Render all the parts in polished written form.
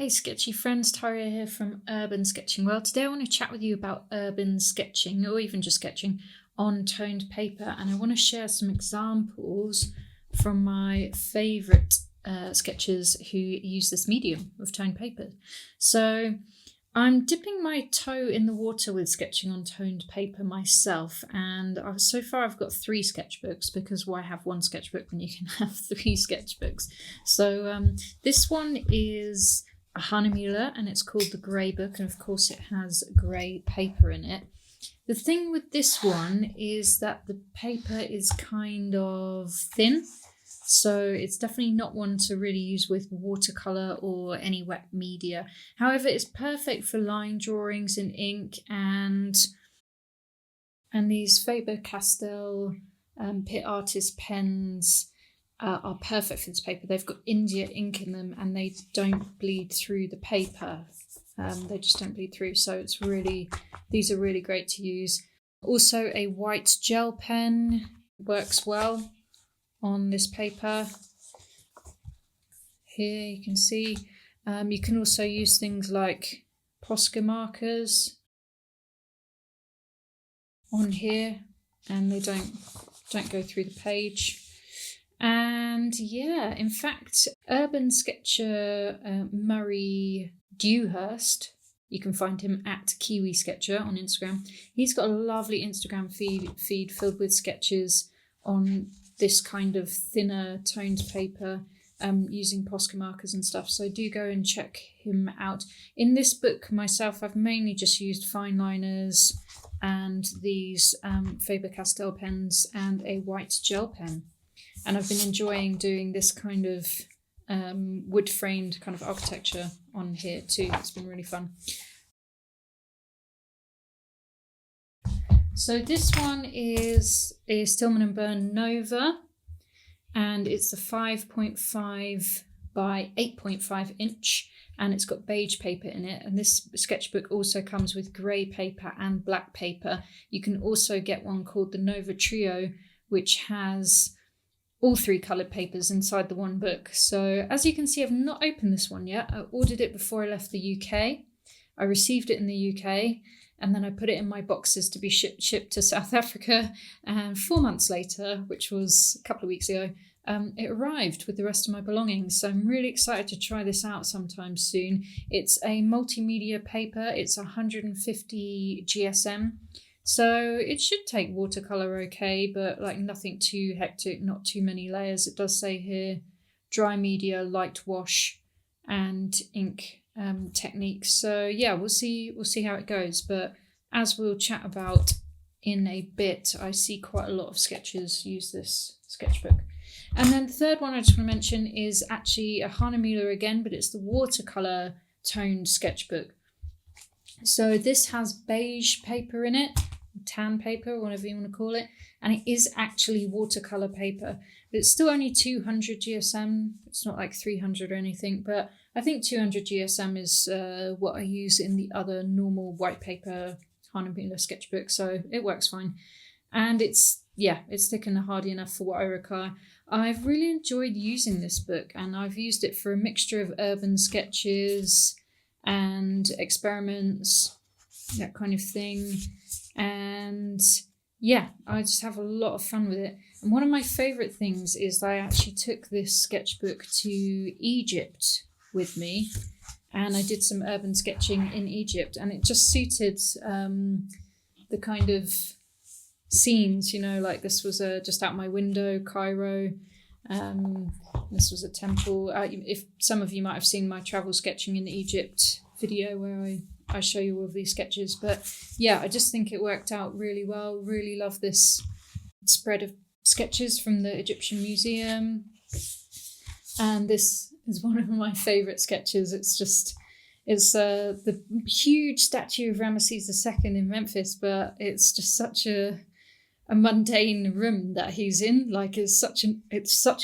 Hey sketchy friends, Taria here from Urban Sketching World. Today I want to chat with you about urban sketching, or even just sketching on toned paper, and I want to share some examples from my favourite sketchers who use this medium of toned paper. So I'm dipping my toe in the water with sketching on toned paper myself, and so far I've got 3 sketchbooks, because why have one sketchbook when you can have 3 sketchbooks? So this one is a Hahnemuhle and it's called the Grey Book, and of course it has grey paper in it. The thing with this one is that the paper is kind of thin, so it's definitely not one to really use with watercolour or any wet media. However, it's perfect for line drawings in ink, and these Faber-Castell Pit Artist pens are perfect for this paper. They've got India ink in them and they don't bleed through the paper. They just don't bleed through, so these are really great to use. Also, a white gel pen works well on this paper. Here you can see. You can also use things like Posca markers on here, and they don't go through the page. And yeah, in fact, urban sketcher Murray Dewhurst, you can find him at Kiwi Sketcher on Instagram. He's got a lovely Instagram feed filled with sketches on this kind of thinner toned paper, using Posca markers and stuff. So do go and check him out. In this book myself, I've mainly just used fine liners and these Faber-Castell pens and a white gel pen. And I've been enjoying doing this kind of wood framed kind of architecture on here too. It's been really fun. So this one is a Stillman & Byrne Nova, and it's a 5.5 by 8.5 inch, and it's got beige paper in it. And this sketchbook also comes with grey paper and black paper. You can also get one called the Nova Trio, which has all 3 coloured papers inside the one book. So as you can see, I've not opened this one yet. I ordered it before I left the UK. I received it in the UK, and then I put it in my boxes to be shipped to South Africa. And 4 months later, which was a couple of weeks ago, it arrived with the rest of my belongings. So I'm really excited to try this out sometime soon. It's a multimedia paper. It's 150 GSM. So it should take watercolour okay, but like nothing too hectic, not too many layers. It does say here, dry media, light wash, and ink techniques. So yeah, we'll see how it goes. But as we'll chat about in a bit, I see quite a lot of sketchers use this sketchbook. And then the third one I just want to mention is actually a Hahnemuhle again, but it's the watercolour toned sketchbook. So this has beige paper in it, tan paper, whatever you want to call it, and it is actually watercolour paper, but it's still only 200 GSM. It's not like 300 or anything, but I think 200 GSM is what I use in the other normal white paper Hahnemuhle sketchbook, so it works fine. And it's thick and hardy enough for what I require. I've really enjoyed using this book, and I've used it for a mixture of urban sketches and experiments, that kind of thing. And yeah, I just have a lot of fun with it. And one of my favourite things is I actually took this sketchbook to Egypt with me, and I did some urban sketching in Egypt, and it just suited the kind of scenes, like this was just out my window, Cairo. This was a temple. If some of you might have seen my travel sketching in Egypt video where I show you all of these sketches. But yeah, I just think it worked out really well. Really love this spread of sketches from the Egyptian Museum. And this is one of my favourite sketches. It's the huge statue of Ramesses II in Memphis, but it's just such a mundane room that he's in. Like it's such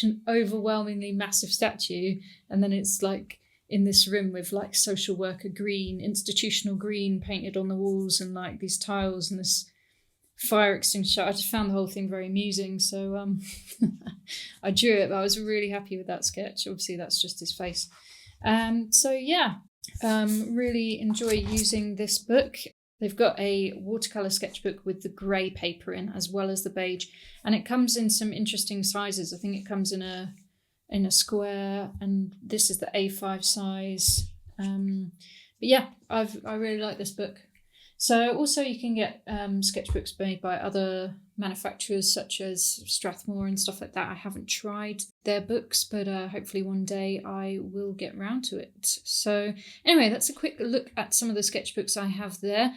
an overwhelmingly massive statue, and then it's like in this room with like social worker green, institutional green painted on the walls, and like these tiles and this fire extinguisher. I just found the whole thing very amusing, so I drew it, but I was really happy with that sketch. Obviously that's just his face. So yeah, really enjoy using this book. They've got a watercolor sketchbook with the grey paper in as well as the beige, and it comes in some interesting sizes. I think it comes in a square, and this is the A5 size. But yeah, I really like this book. So also you can get sketchbooks made by other manufacturers such as Strathmore and stuff like that. I haven't tried their books, but hopefully one day I will get round to it. So anyway, that's a quick look at some of the sketchbooks I have there.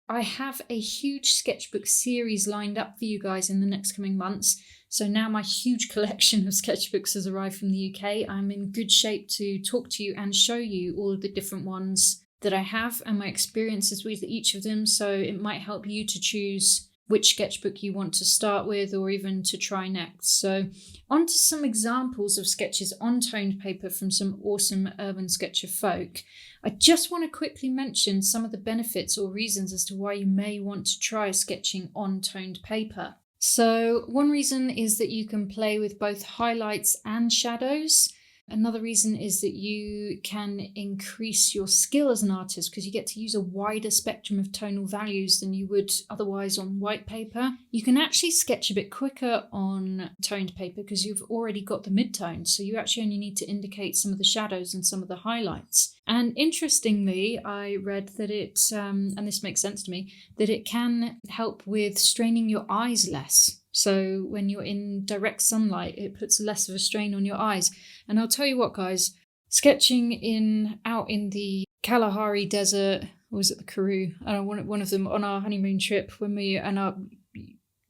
I have a huge sketchbook series lined up for you guys in the next coming months. So now my huge collection of sketchbooks has arrived from the UK. I'm in good shape to talk to you and show you all of the different ones that I have and my experiences with each of them. So it might help you to choose which sketchbook you want to start with or even to try next. So on to some examples of sketches on toned paper from some awesome urban sketcher folk. I just want to quickly mention some of the benefits or reasons as to why you may want to try sketching on toned paper. So one reason is that you can play with both highlights and shadows. Another reason is that you can increase your skill as an artist because you get to use a wider spectrum of tonal values than you would otherwise on white paper. You can actually sketch a bit quicker on toned paper because you've already got the midtones, so you actually only need to indicate some of the shadows and some of the highlights. And interestingly, I read that it, and this makes sense to me, that it can help with straining your eyes less. So when you're in direct sunlight, it puts less of a strain on your eyes. And I'll tell you what, guys, sketching out in the Kalahari Desert, or was it the Karoo? I don't know, one of them on our honeymoon trip when we, and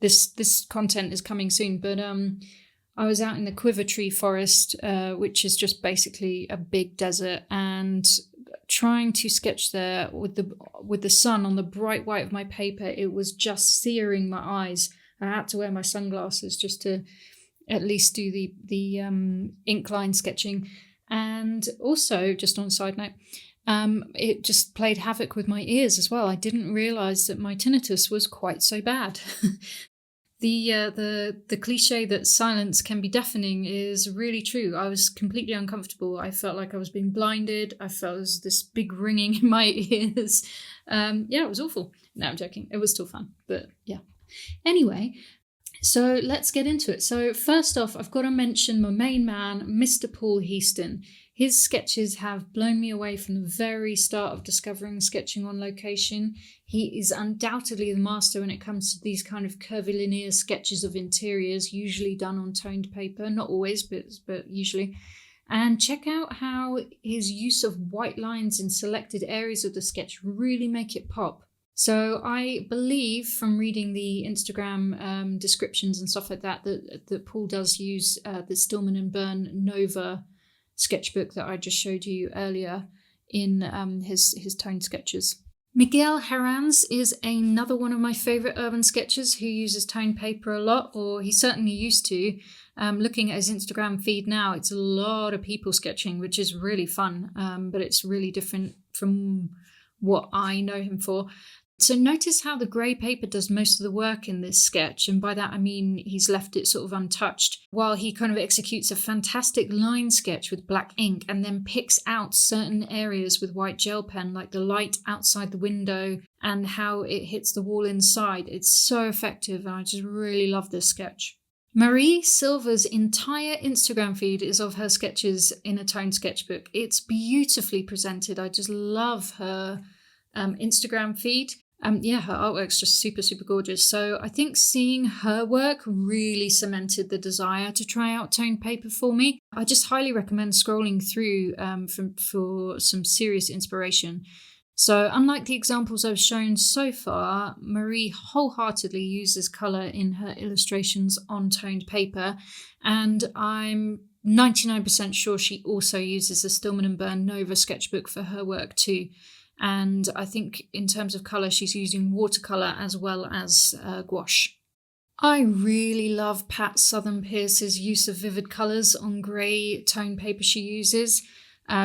this content is coming soon, but I was out in the Quiver Tree Forest, which is just basically a big desert, and trying to sketch there with the sun on the bright white of my paper, it was just searing my eyes. I had to wear my sunglasses just to at least do the ink line sketching. And also, just on a side note, it just played havoc with my ears as well. I didn't realise that my tinnitus was quite so bad. The cliche that silence can be deafening is really true. I was completely uncomfortable. I felt like I was being blinded. I felt there was this big ringing in my ears. It was awful. No, I'm joking. It was still fun, but yeah. Anyway, so let's get into it. So first off, I've got to mention my main man, Mr. Paul Heaston. His sketches have blown me away from the very start of discovering sketching on location. He is undoubtedly the master when it comes to these kind of curvilinear sketches of interiors, usually done on toned paper. Not always, but usually. And check out how his use of white lines in selected areas of the sketch really make it pop. So I believe from reading the Instagram descriptions and stuff like that, that Paul does use the Stillman & Byrne Nova sketchbook that I just showed you earlier in his toned sketches. Miguel Hermanz is another one of my favourite urban sketchers who uses toned paper a lot, or he certainly used to. Looking at his Instagram feed now, it's a lot of people sketching, which is really fun, but it's really different from what I know him for. So notice how the grey paper does most of the work in this sketch, and by that I mean he's left it sort of untouched, while he kind of executes a fantastic line sketch with black ink and then picks out certain areas with white gel pen, like the light outside the window and how it hits the wall inside. It's so effective, and I just really love this sketch. Marie Silva's entire Instagram feed is of her sketches in a toned sketchbook. It's beautifully presented. I just love her Instagram feed. Her artwork's just super, super gorgeous. So I think seeing her work really cemented the desire to try out toned paper for me. I just highly recommend scrolling through for some serious inspiration. So unlike the examples I've shown so far, Marie wholeheartedly uses colour in her illustrations on toned paper, and I'm 99% sure she also uses the Stillman & Byrne Nova sketchbook for her work too. And I think in terms of colour, she's using watercolour as well as gouache. I really love Pat Southern Pierce's use of vivid colours on grey tone paper she uses.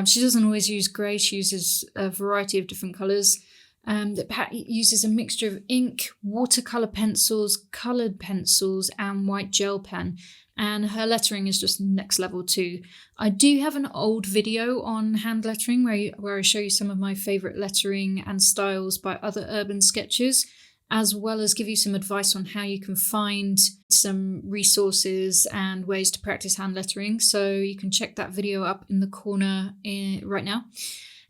She doesn't always use grey, she uses a variety of different colours. That Pat uses a mixture of ink, watercolor pencils, colored pencils, and white gel pen. And her lettering is just next level too. I do have an old video on hand lettering where I show you some of my favorite lettering and styles by other urban sketchers, as well as give you some advice on how you can find some resources and ways to practice hand lettering. So you can check that video up in the corner right now.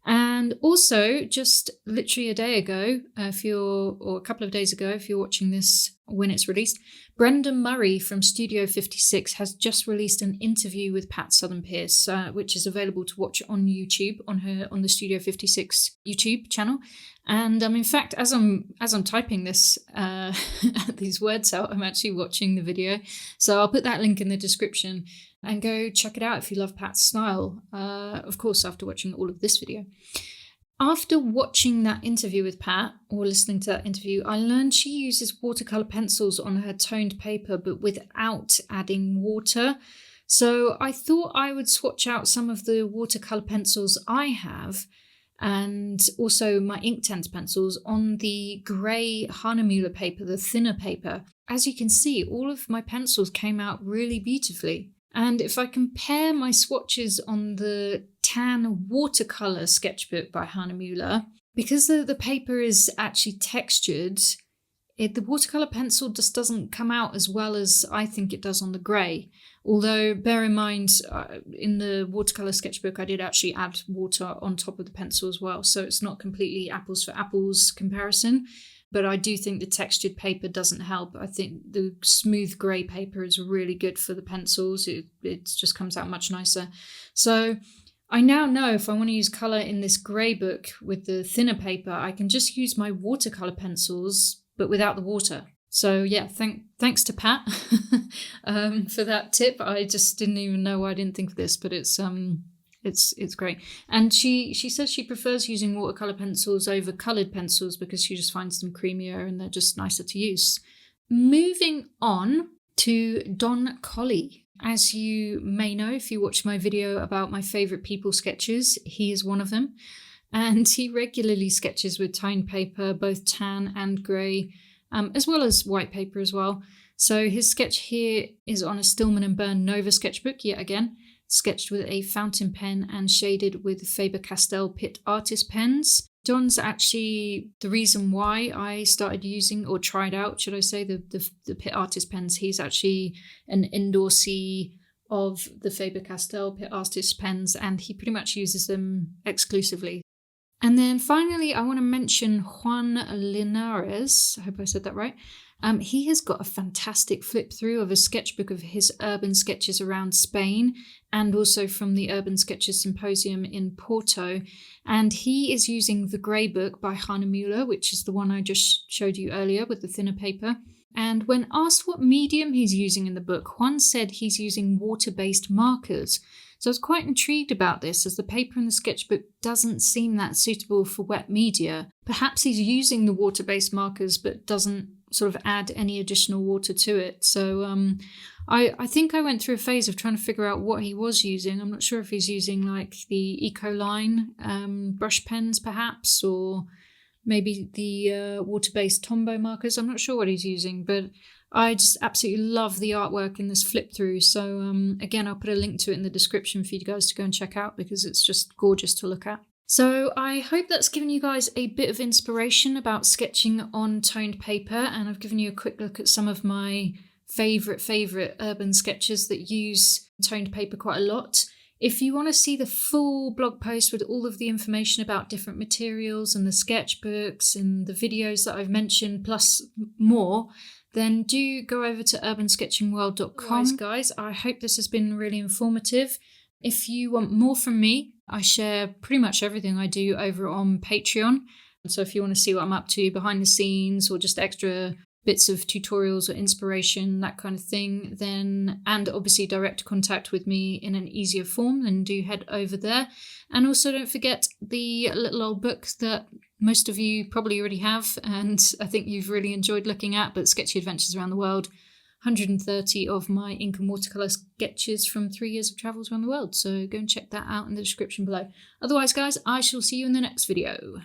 And also, just literally a day ago, or a couple of days ago, if you're watching this when it's released, Brenda Murray from Studio 56 has just released an interview with Pat Southern Pierce, which is available to watch on YouTube on the Studio 56 YouTube channel. And in fact, as I'm typing this these words out, I'm actually watching the video. So I'll put that link in the description. And go check it out if you love Pat's style, of course, after watching all of this video. After watching that interview with Pat, or listening to that interview, I learned she uses watercolour pencils on her toned paper, but without adding water. So I thought I would swatch out some of the watercolour pencils I have, and also my Inktense pencils on the grey Hahnemühle paper, the thinner paper. As you can see, all of my pencils came out really beautifully. And if I compare my swatches on the tan watercolour sketchbook by Hahnemühle, because the paper is actually textured, the watercolour pencil just doesn't come out as well as I think it does on the grey. Although, bear in mind, in the watercolour sketchbook, I did actually add water on top of the pencil as well. So it's not completely apples for apples comparison. But I do think the textured paper doesn't help. I think the smooth grey paper is really good for the pencils. It just comes out much nicer. So I now know if I want to use colour in this grey book with the thinner paper, I can just use my watercolour pencils, but without the water. So yeah, thanks to Pat for that tip. I just didn't even know why I didn't think of this, but it's great. And she says she prefers using watercolour pencils over coloured pencils because she just finds them creamier and they're just nicer to use. Moving on to Don Collie. As you may know, if you watched my video about my favourite people sketches, he is one of them. And he regularly sketches with toned paper, both tan and grey, as well as white paper as well. So his sketch here is on a Stillman & Byrne Nova sketchbook, yet again, sketched with a fountain pen and shaded with Faber-Castell Pitt Artist pens. Don's actually the reason why I started using, or tried out, should I say, the Pitt Artist pens. He's actually an endorsee of the Faber-Castell Pitt Artist pens, and he pretty much uses them exclusively. And then finally, I want to mention Juan Linares. I hope I said that right. He has got a fantastic flip through of a sketchbook of his urban sketches around Spain, and also from the Urban Sketches Symposium in Porto. And he is using the grey book by Hahnemühle, which is the one I just showed you earlier with the thinner paper. And when asked what medium he's using in the book, Juan said he's using water-based markers. So I was quite intrigued about this, as the paper in the sketchbook doesn't seem that suitable for wet media. Perhaps he's using the water-based markers but doesn't sort of add any additional water to it. So I think I went through a phase of trying to figure out what he was using. I'm not sure if he's using like the Ecoline brush pens perhaps, or maybe the water-based Tombow markers. I'm not sure what he's using, but I just absolutely love the artwork in this flip through. So again, I'll put a link to it in the description for you guys to go and check out, because it's just gorgeous to look at. So I hope that's given you guys a bit of inspiration about sketching on toned paper, and I've given you a quick look at some of my favourite urban sketches that use toned paper quite a lot. If you want to see the full blog post with all of the information about different materials and the sketchbooks and the videos that I've mentioned, plus more, then do go over to urbansketchingworld.com. Guys, I hope this has been really informative. If you want more from me, I share pretty much everything I do over on Patreon. So if you want to see what I'm up to behind the scenes, or just extra bits of tutorials or inspiration, that kind of thing, then, and obviously direct contact with me in an easier form, then do head over there. And also don't forget the little old book that most of you probably already have, and I think you've really enjoyed looking at, but Sketchy Adventures Around the World. 130 of my ink and watercolour sketches from 3 years of travels around the world. So go and check that out in the description below. Otherwise, guys, I shall see you in the next video.